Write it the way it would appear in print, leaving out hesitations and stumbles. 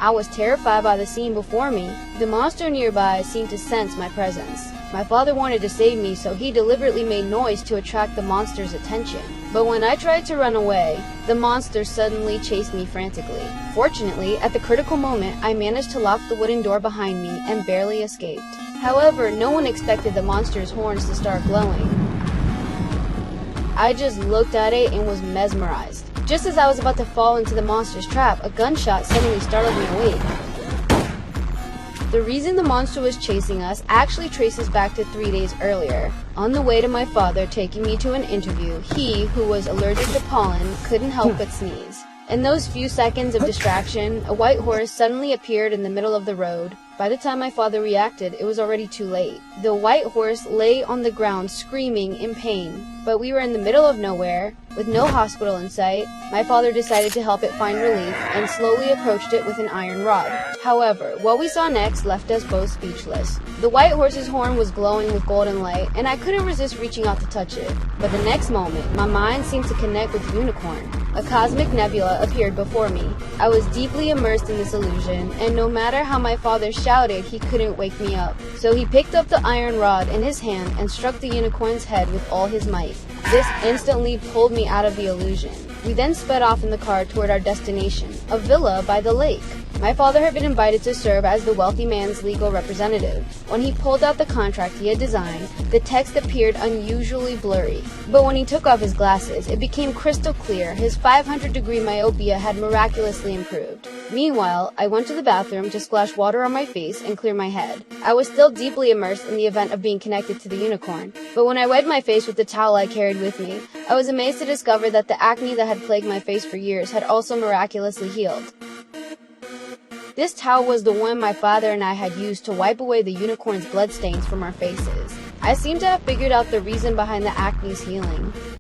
I was terrified by the scene before me. The monster nearby seemed to sense my presence. My father wanted to save me, so he deliberately made noise to attract the monster's attention. But when I tried to run away, the monster suddenly chased me frantically. Fortunately, at the critical moment, I managed to lock the wooden door behind me and barely escaped. However, no one expected the monster's horns to start glowing. I just looked at it and was mesmerized. Just as I was about to fall into the monster's trap, a gunshot suddenly startled me awake. The reason the monster was chasing us actually traces back to 3 days earlier. On the way to my father taking me to an interview, he, who was allergic to pollen, couldn't help but sneeze. In those few seconds of distraction, a white horse suddenly appeared in the middle of the road. By the time my father reacted, it was already too late. The white horse lay on the ground screaming in pain, but we were in the middle of nowhere, with no hospital in sight. My father decided to help it find relief and slowly approached it with an iron rod. However, what we saw next left us both speechless. The white horse's horn was glowing with golden light, and I couldn't resist reaching out to touch it. But the next moment, my mind seemed to connect with the unicorn. A cosmic nebula appeared before me. I was deeply immersed in this illusion, and no matter how my father shouted, he couldn't wake me up. So he picked up the iron rod in his hand and struck the unicorn's head with all his might. This instantly pulled me out of the illusion. We then sped off in the car toward our destination, a villa by the lake. My father had been invited to serve as the wealthy man's legal representative. When he pulled out the contract he had designed, the text appeared unusually blurry. But when he took off his glasses, it became crystal clear. His 500-degree myopia had miraculously improved. Meanwhile, I went to the bathroom to splash water on my face and clear my head. I was still deeply immersed in the event of being connected to the unicorn. But when I wiped my face with the towel I carried with me, I was amazed to discover that the acne that had plagued my face for years had also miraculously healed. This towel was the one my father and I had used to wipe away the unicorn's bloodstains from our faces. I seemed to have figured out the reason behind the acne's healing.